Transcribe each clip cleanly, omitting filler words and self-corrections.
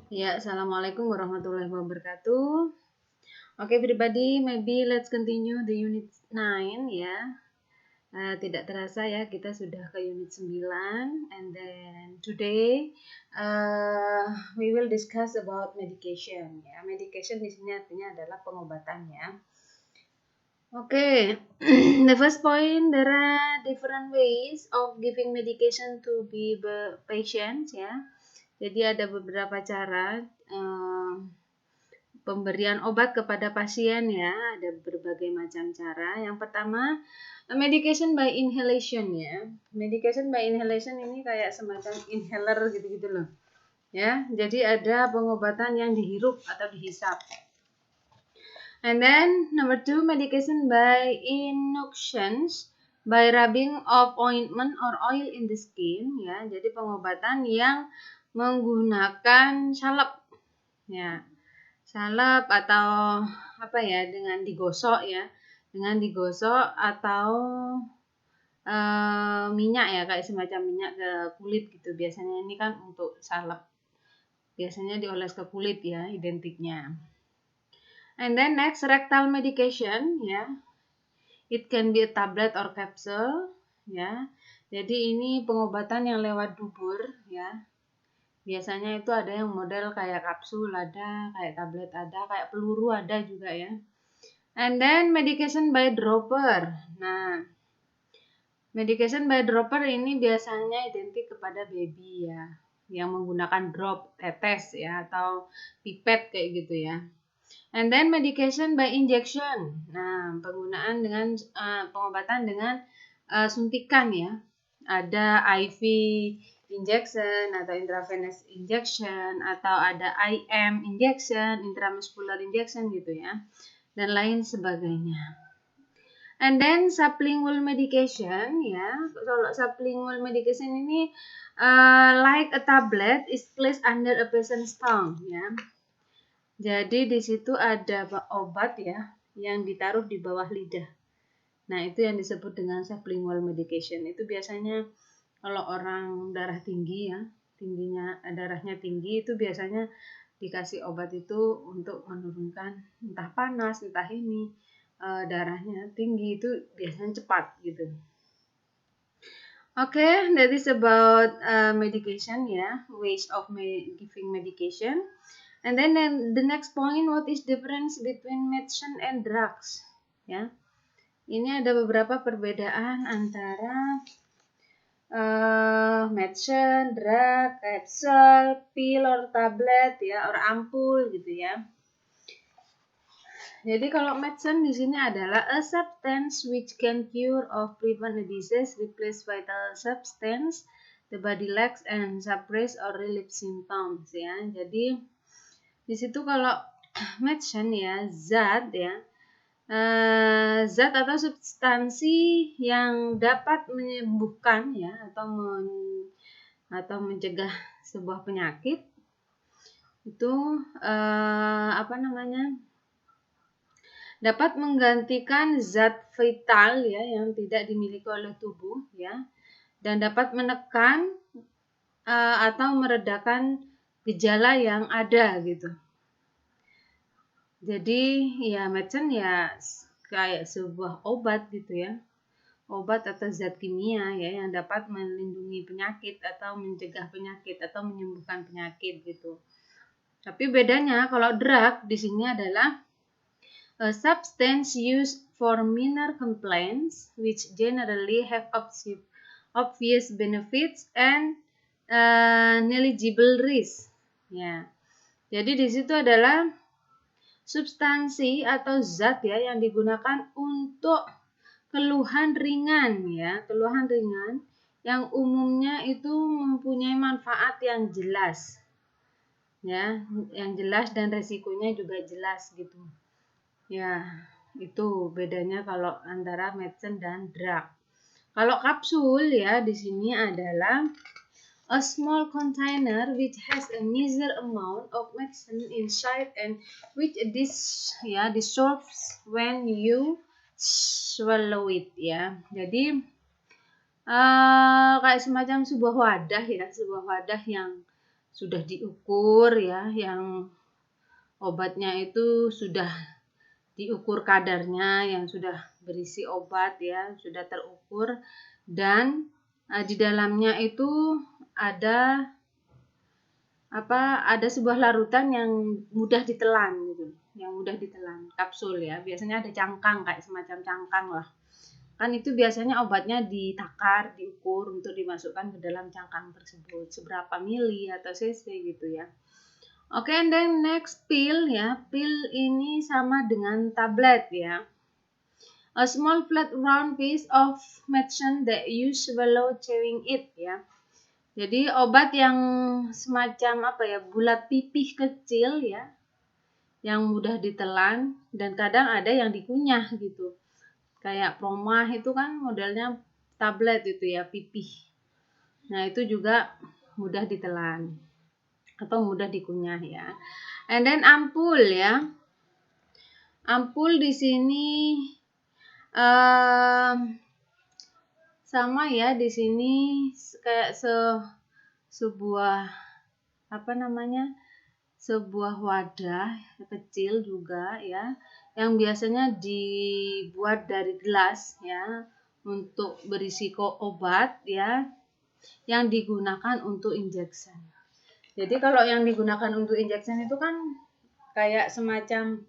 Ya, Assalamualaikum warahmatullahi wabarakatuh. Oke, everybody, maybe let's continue the unit 9 ya. Tidak terasa ya, kita sudah ke unit 9 and then today we will discuss about medication ya. Medication di sini artinya adalah pengobatan ya. Oke, the first point, there are different ways of giving medication to be patients ya. Jadi ada beberapa cara pemberian obat kepada pasien ya, ada berbagai macam cara. Yang pertama, medication by inhalation ya. Medication by inhalation ini kayak semacam inhaler gitu-gitu loh. Ya, jadi ada pengobatan yang dihirup atau dihisap. And then number 2, medication by inoctions by rubbing of ointment or oil in the skin ya. Jadi pengobatan yang menggunakan salep ya. Salep atau apa ya, dengan digosok ya, dengan digosok atau minyak ya, kayak semacam minyak ke kulit gitu. Biasanya ini kan untuk salep, biasanya dioles ke kulit ya, identiknya. And then next, rectal medication ya, it can be a tablet or capsule ya. Jadi ini pengobatan yang lewat dubur ya. Biasanya itu ada yang model kayak kapsul ada, kayak tablet ada, kayak peluru ada juga ya. And then medication by dropper. Nah, medication by dropper ini biasanya identik kepada baby ya, yang menggunakan drop, tetes ya, atau pipet kayak gitu ya. And then medication by injection. Nah, penggunaan dengan pengobatan dengan suntikan ya. Ada IV injection atau intravenous injection atau ada IM injection, intramuscular injection gitu ya, dan lain sebagainya. And then sublingual medication ya. Kalau sublingual medication ini like a tablet is placed under a patient's tongue ya. Jadi di situ ada obat ya yang ditaruh di bawah lidah. Nah, itu yang disebut dengan sublingual medication. Itu biasanya kalau orang darah tinggi ya, darahnya tinggi, itu biasanya dikasih obat itu untuk menurunkan entah panas, entah ini darahnya tinggi, itu biasanya cepat gitu. Okay, that is about medication ya, ways of giving medication. And then the next point, what is difference between medicine and drugs? Ya, ini ada beberapa perbedaan antara medicine, drug, capsule, pill or tablet ya, or ampul gitu ya. Jadi kalau medicine di sini adalah a substance which can cure or prevent a disease, replace vital substance the body lacks and suppress or relieve symptoms ya. Jadi di situ kalau medicine ya, zat ya, zat atau substansi yang dapat menyembuhkan ya atau mencegah sebuah penyakit itu dapat menggantikan zat vital ya yang tidak dimiliki oleh tubuh ya, dan dapat menekan atau meredakan gejala yang ada gitu. Jadi ya medicine ya kayak sebuah obat gitu ya, obat atau zat kimia ya yang dapat melindungi penyakit atau mencegah penyakit atau menyembuhkan penyakit gitu. Tapi bedanya kalau drug di sini adalah a substance used for minor complaints which generally have obvious benefits and negligible risk. Ya. Jadi di situ adalah substansi atau zat ya yang digunakan untuk keluhan ringan ya, keluhan ringan yang umumnya itu mempunyai manfaat yang jelas. Ya, yang jelas dan resikonya juga jelas gitu. Ya, itu bedanya kalau antara medicine dan drug. Kalau kapsul ya di sini adalah a small container which has a measure amount of medicine inside and which dissolves when you swallow it ya. Jadi kayak semacam sebuah wadah ya, sebuah wadah yang sudah diukur ya, yang obatnya itu sudah diukur kadarnya, yang sudah berisi obat ya, sudah terukur, dan di dalamnya itu ada sebuah larutan yang mudah ditelan gitu, yang mudah ditelan, kapsul ya. Biasanya ada cangkang, kayak semacam cangkang lah. Kan itu biasanya obatnya ditakar, diukur untuk dimasukkan ke dalam cangkang tersebut, seberapa mili atau cc gitu ya. Oke, and then next pill ya. Pill ini sama dengan tablet ya. A small flat round piece of medicine that you swallow chewing it ya. Jadi obat yang semacam bulat pipih kecil ya, yang mudah ditelan dan kadang ada yang dikunyah gitu. Kayak Promah itu kan modelnya tablet itu ya, pipih. Nah, itu juga mudah ditelan atau mudah dikunyah ya. And then ampul ya. Ampul di sini sama ya, di sini kayak sebuah sebuah wadah kecil juga ya, yang biasanya dibuat dari gelas ya, untuk berisi obat ya, yang digunakan untuk injection. Jadi kalau yang digunakan untuk injection itu kan kayak semacam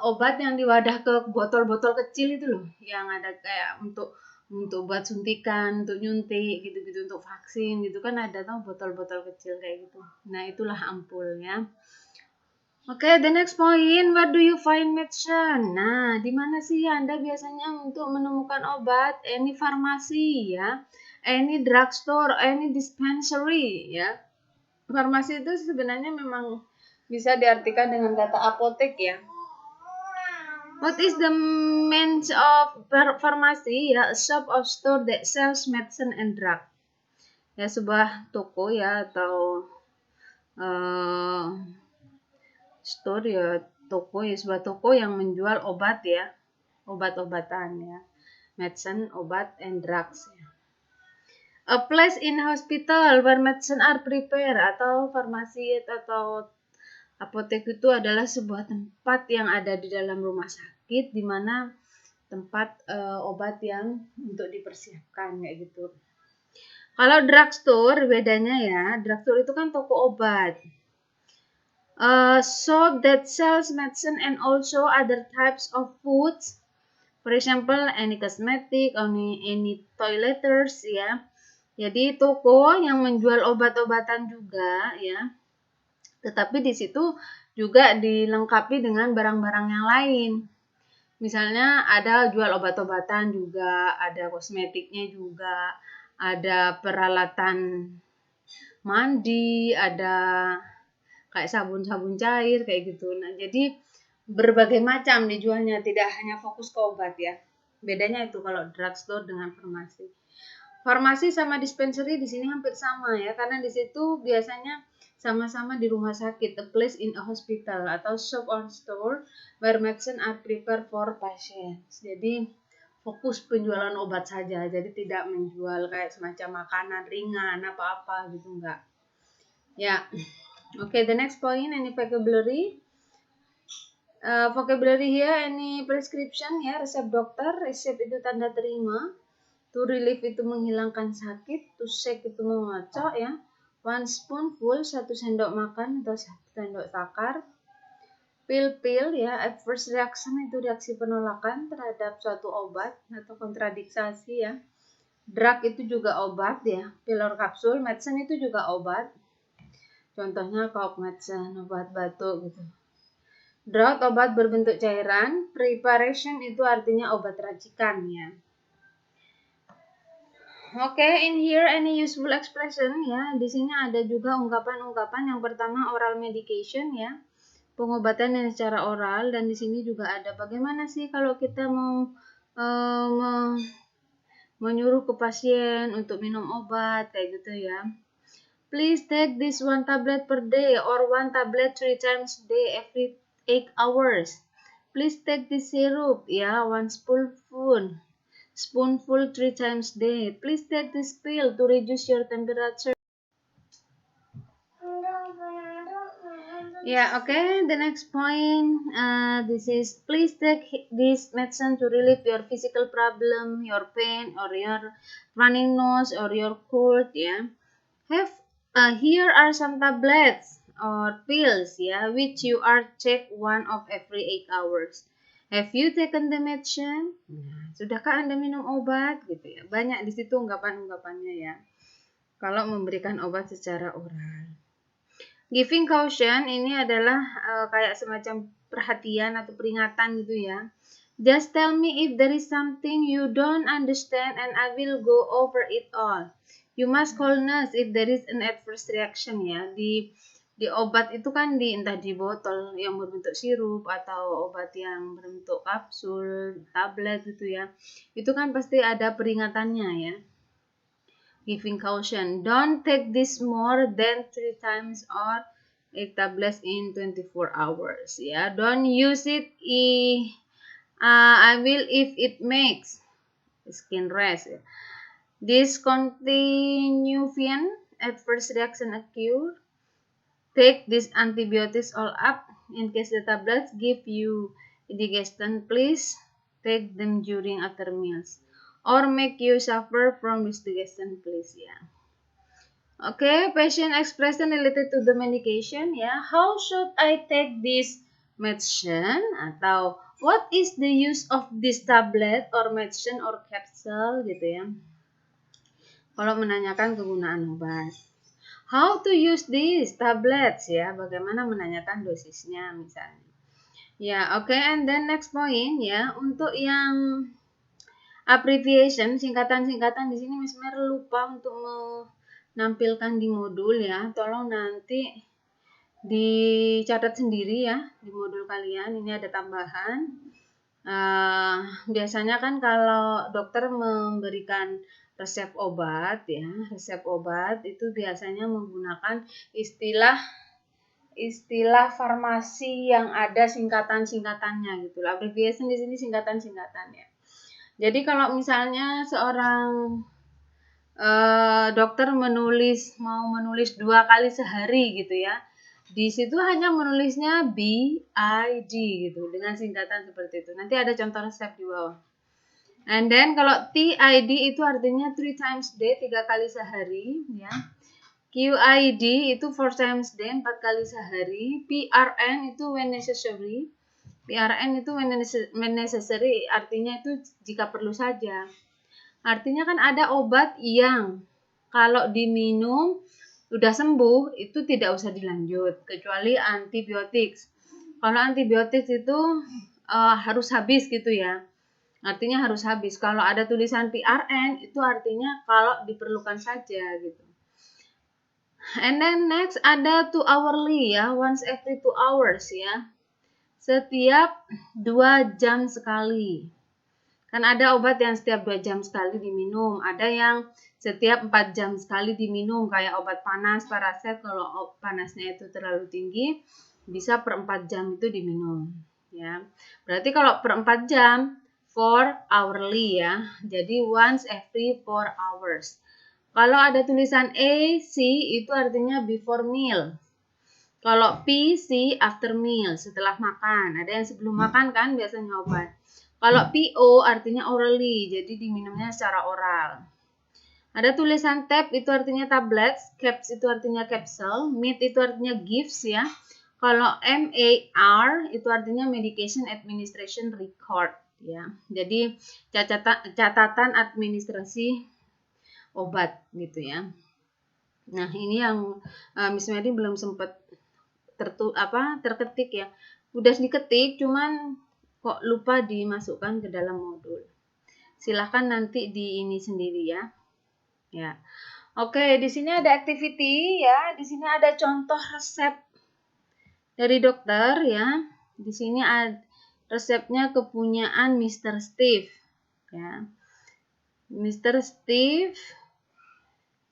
obat yang diwadah ke botol-botol kecil itu loh, yang ada kayak untuk buat suntikan, untuk nyuntik gitu-gitu, untuk vaksin gitu kan, ada tau botol-botol kecil kayak gitu. Nah, itulah ampulnya. Oke, the next point, where do you find medicine? Nah, di mana sih Anda biasanya untuk menemukan obat? Any farmasi ya, any drugstore, any dispensary ya. Farmasi itu sebenarnya memang bisa diartikan dengan kata apotek ya. What is the means of pharmacy? Ya, a shop or store that sells medicine and drug. Ya, sebuah toko ya, atau store ya, toko ya, sebuah toko yang menjual obat ya, obat-obatan ya, medicine, obat, and drugs ya. A place in hospital where medicine are prepared, atau farmasi atau apotek itu adalah sebuah tempat yang ada di dalam rumah sakit, di mana tempat obat yang untuk dipersiapkan kayak gitu. Kalau drugstore bedanya ya, drugstore itu kan toko obat. Shop that sells medicine and also other types of foods. For example, any cosmetic, any toiletries ya. Jadi toko yang menjual obat-obatan juga ya. Tetapi di situ juga dilengkapi dengan barang-barang yang lain. Misalnya ada jual obat-obatan juga, ada kosmetiknya juga, ada peralatan mandi, ada kayak sabun-sabun cair kayak gitu. Nah, jadi berbagai macam dijualnya, tidak hanya fokus ke obat ya. Bedanya itu kalau drugstore dengan farmasi. Farmasi sama dispensary di sini hampir sama ya, karena di situ biasanya sama-sama di rumah sakit, a place in a hospital, atau shop or store where medicine are prepared for patients. Jadi fokus penjualan obat saja, jadi tidak menjual kayak semacam makanan ringan apa-apa gitu, enggak. Ya, okay, the next point, any vocabulary. Vocabulary here, any prescription ya, resep dokter, resep itu tanda terima. To relieve itu menghilangkan sakit, to shake itu mengocok ya. 1 spoonful, 1 sendok makan atau 1 sendok takar. Pill ya, adverse reaction itu reaksi penolakan terhadap suatu obat atau kontradiksi ya. Drug itu juga obat ya, pill or kapsul. Medicine itu juga obat. Contohnya cough medicine, obat batuk gitu. Drug, obat berbentuk cairan. Preparation itu artinya obat racikan ya. Oke, in here any useful expression ya. Di sini ada juga ungkapan-ungkapan. Yang pertama oral medication ya, pengobatan yang secara oral, dan di sini juga ada bagaimana sih kalau kita mau menyuruh ke pasien untuk minum obat kayak gitu ya. Please take this 1 tablet per day or 1 tablet 3 times a day every 8 hours. Please take this syrup ya, 1 spoonful 3 times a day. Please take this pill to reduce your temperature. Yeah, okay. The next point, this is please take this medicine to relieve your physical problem, your pain, or your running nose, or your cold. Yeah, have here are some tablets or pills. Yeah, which you are take one of every 8 hours. Have you taken the medicine? Nah, sudahkah Anda minum obat? Gitu ya. Banyak di situ ungkapan-ungkapannya ya. Kalau memberikan obat secara oral. Giving caution ini adalah kayak semacam perhatian atau peringatan gitu ya. Just tell me if there is something you don't understand and I will go over it all. You must call nurse if there is an adverse reaction ya. Di obat itu kan entah di botol yang berbentuk sirup atau obat yang berbentuk kapsul, tablet gitu ya. Itu kan pasti ada peringatannya ya. Giving caution. Don't take this more than 3 times or 8 tablets in 24 hours. Yeah, don't use it. I will if it makes skin rash. Discontinuation adverse reaction occur. Take these antibiotics all up. In case the tablets give you indigestion, please take them during after meals. Or make you suffer from indigestion, please. Yeah. Okay, patient expression related to the medication ya. How should I take this medicine? Atau what is the use of this tablet or medicine or capsule gitu ya. Kalau menanyakan kegunaan obat. How to use these tablets ya. Bagaimana menanyakan dosisnya misalnya. Ya, oke, and then next point ya. Untuk yang abbreviation, singkatan-singkatan di sini Miss Mer lupa untuk menampilkan di modul ya. Tolong nanti dicatat sendiri ya di modul kalian. Ini ada tambahan. Biasanya kan kalau dokter memberikan resep obat ya, resep obat itu biasanya menggunakan istilah farmasi yang ada singkatan-singkatannya gitu. Abbreviation di sini singkatan-singkatan ya. Jadi kalau misalnya seorang dokter mau menulis 2 kali sehari gitu ya, di situ hanya menulisnya BID gitu dengan singkatan seperti itu. Nanti ada contoh resep di bawah. And then kalau TID itu artinya 3 times day, 3 kali sehari ya. QID itu 4 times day, 4 kali sehari. PRN itu when necessary. PRN itu when necessary artinya itu jika perlu saja. Artinya kan ada obat yang kalau diminum udah sembuh itu tidak usah dilanjut kecuali antibiotik. Kalau antibiotik itu harus habis gitu ya. Artinya harus habis. Kalau ada tulisan PRN itu artinya kalau diperlukan saja gitu. And then next ada 2 hourly ya, once every 2 hours ya. Setiap 2 jam sekali. Kan ada obat yang setiap 2 jam sekali diminum. Ada yang setiap 4 jam sekali diminum. Kayak obat panas, paraset. Kalau panasnya itu terlalu tinggi, bisa per 4 jam itu diminum. Ya. Berarti kalau per 4 jam, 4 hourly ya. Jadi once every 4 hours. Kalau ada tulisan A, C itu artinya before meal. Kalau P, C, after meal, setelah makan. Ada yang sebelum makan kan biasanya obat. Kalau PO artinya orally, jadi diminumnya secara oral. Ada tulisan tab itu artinya tablets, caps itu artinya capsule, MAR itu artinya gifts ya. Kalau MAR itu artinya medication administration record ya. Jadi catatan administrasi obat gitu ya. Nah, ini yang Miss Mary belum sempat terketik ya. Udah diketik cuman kok lupa dimasukkan ke dalam modul. Silahkan nanti di ini sendiri ya. Ya. Oke, di sini ada activity ya. Di sini ada contoh resep dari dokter ya. Di sini ada resepnya kepunyaan Mr. Steve ya. Mr. Steve,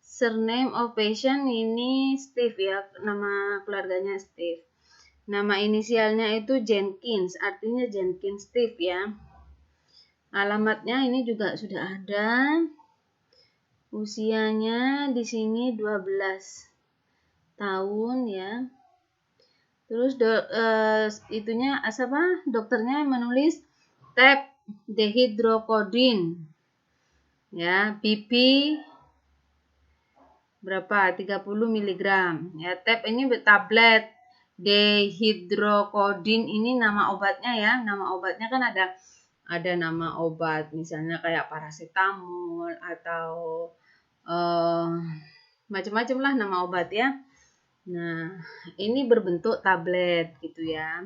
surname of patient ini Steve ya, nama keluarganya Steve. Nama inisialnya itu Jenkins, artinya Jenkins Steve ya. Alamatnya ini juga sudah ada. Usianya di sini 12 tahun ya. Terus itunya apa? Dokternya menulis tab dehidrokodin. Ya, BP berapa? 30 mg. Ya, tab ini tablet dehidrokodin ini nama obatnya ya. Nama obatnya kan ada nama obat misalnya kayak paracetamol atau macam-macam lah nama obat ya. Nah, ini berbentuk tablet gitu ya.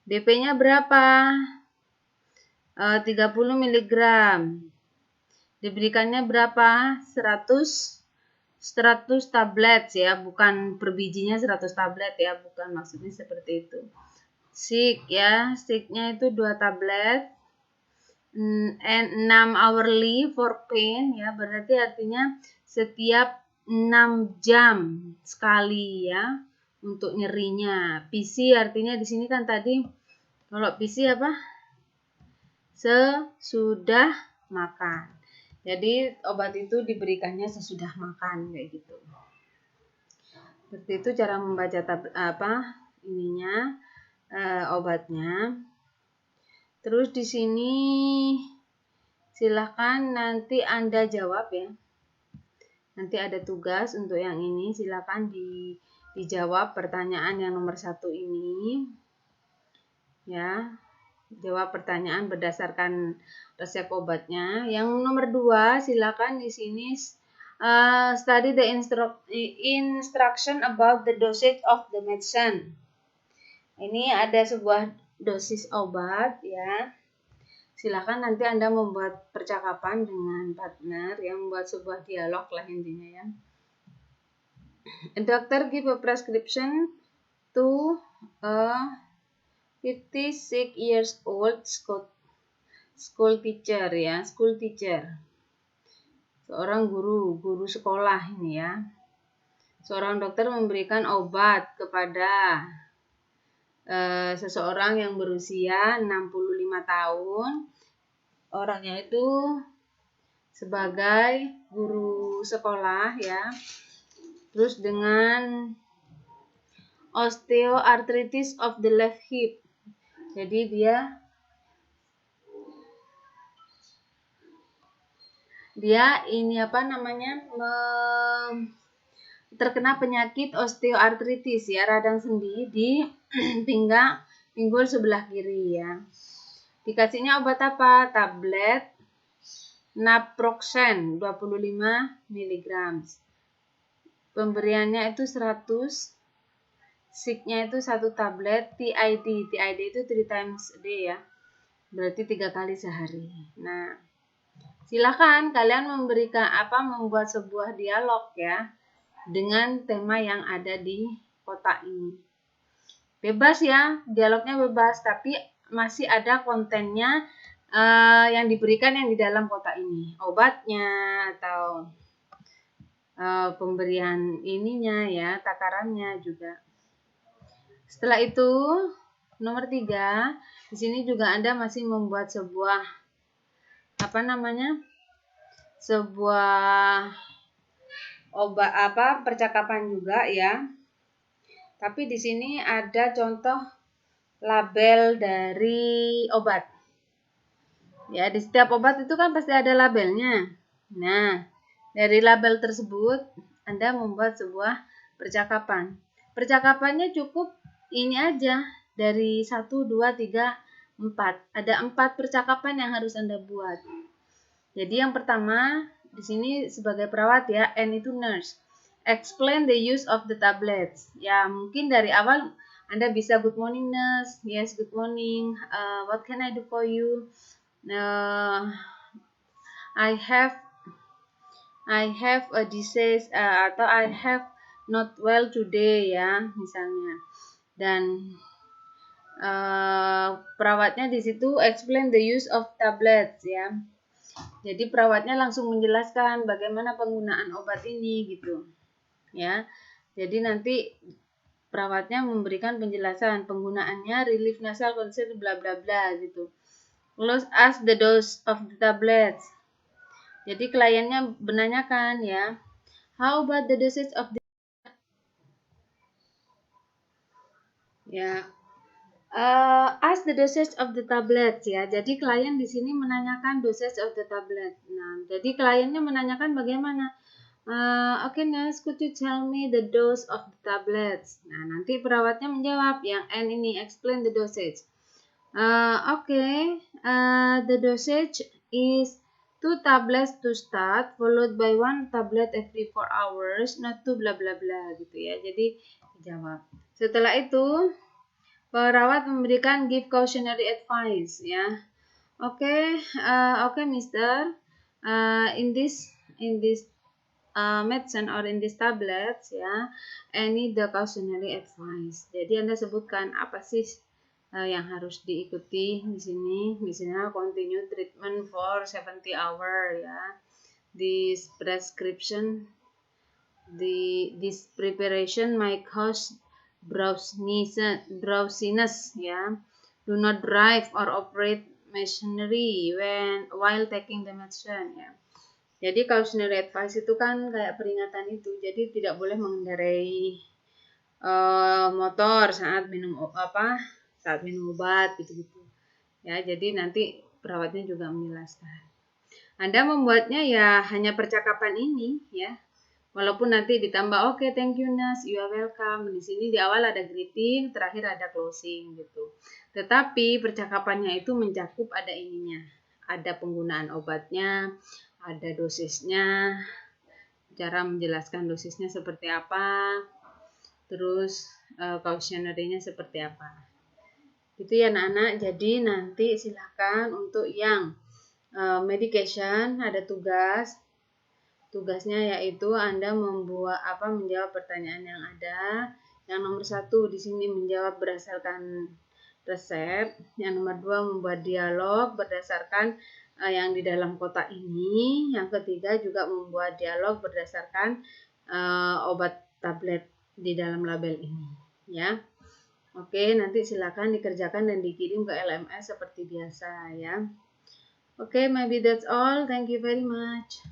DP-nya berapa? 30 mg. Diberikannya berapa? 100 tablet ya, bukan per bijinya 100 tablet ya, bukan maksudnya seperti itu. Sik ya, siknya itu 2 tablet. And 6 hourly for pain ya, berarti artinya setiap 6 jam sekali ya untuk nyerinya. PC artinya di sini kan tadi kalau PC apa? Sesudah makan. Jadi obat itu diberikannya sesudah makan kayak gitu. Seperti itu cara membaca obatnya. Terus di sini silahkan nanti Anda jawab ya. Nanti ada tugas untuk yang ini, silahkan dijawab pertanyaan yang nomor 1 ini. Ya, jawab pertanyaan berdasarkan resep obatnya. Yang nomor 2, silakan di sini study the instruction about the dosage of the medicine. Ini ada sebuah dosis obat ya. Silakan nanti Anda membuat percakapan dengan partner yang membuat sebuah dialog lah intinya ya. A doctor give a prescription to a 56 years old school teacher ya, school teacher. Seorang guru sekolah ini ya. Seorang dokter memberikan obat kepada seseorang yang berusia 65 tahun. Orangnya itu sebagai guru sekolah ya. Terus dengan osteoarthritis of the left hip. Jadi dia ini terkena penyakit osteoartritis ya, radang sendi di pinggul sebelah kiri ya. Dikasihnya obat apa? Tablet naproxen 25 mg. Pemberiannya itu 100. Siknya itu 1 tablet. TID itu 3 times a day ya. Berarti 3 kali sehari. Nah, silakan kalian membuat sebuah dialog ya dengan tema yang ada di kotak ini. Bebas ya, dialognya bebas, tapi masih ada kontennya yang diberikan yang di dalam kotak ini. Obatnya atau pemberian ininya ya, takarannya juga. Setelah itu, nomor 3, di sini juga Anda masih membuat sebuah percakapan juga ya. Tapi di sini ada contoh label dari obat. Ya, di setiap obat itu kan pasti ada labelnya. Nah, dari label tersebut Anda membuat sebuah percakapan. Percakapannya cukup ini aja, dari 1, 2, 3, 4. Ada 4 percakapan yang harus Anda buat. Jadi yang pertama di sini sebagai perawat ya, N itu nurse. Explain the use of the tablets. Ya, mungkin dari awal Anda bisa good morning nurse. Yes, good morning. What can I do for you? I have a disease atau I have not well today ya, misalnya. Dan perawatnya di situ explain the use of tablets ya. Jadi perawatnya langsung menjelaskan bagaimana penggunaan obat ini gitu. Ya. Jadi nanti perawatnya memberikan penjelasan penggunaannya, relief nasal concern bla bla bla gitu. Close ask the dose of the tablets. Jadi kliennya menanyakan ya, how about the dosage of the Ya. Ask the dosage of the tablets ya. Jadi klien di sini menanyakan dosage of the tablet. Nah, jadi kliennya menanyakan bagaimana. Okay, nurse, could you tell me the dose of the tablets? Nah, nanti perawatnya menjawab yang N ini, explain the dosage. The dosage is 2 tablets to start, followed by 1 tablet every 4 hours, not to bla bla bla gitu ya. Jadi dijawab. Setelah itu perawat memberikan give cautionary advice ya. Okay, Mister. In this medicine or in this tablets ya, any the cautionary advice. Jadi Anda sebutkan apa sih yang harus diikuti di sini. Misalnya continue treatment for 70 hour ya. This preparation might cause drowsiness ya. Do not drive or operate machinery while taking the medicine ya. Jadi cautionary advice itu kan kayak peringatan itu. Jadi tidak boleh mengendarai motor saat minum obat gitu-gitu. Ya, jadi nanti perawatnya juga menjelaskan. Anda membuatnya ya hanya percakapan ini ya. Walaupun nanti ditambah okay, thank you nurse, you are welcome. Di sini di awal ada greeting, terakhir ada closing gitu. Tetapi percakapannya itu mencakup ada ininya. Ada penggunaan obatnya, ada dosisnya, cara menjelaskan dosisnya seperti apa, terus cautionary-nya seperti apa. Gitu ya anak-anak. Jadi nanti silahkan untuk yang medication ada tugasnya yaitu Anda menjawab pertanyaan yang ada. Yang nomor 1 di sini menjawab berdasarkan resep. Yang nomor 2 membuat dialog berdasarkan yang di dalam kotak ini. Yang ketiga juga membuat dialog berdasarkan obat tablet di dalam label ini ya. Oke, nanti silakan dikerjakan dan dikirim ke LMS seperti biasa ya. Oke, maybe that's all. Thank you very much.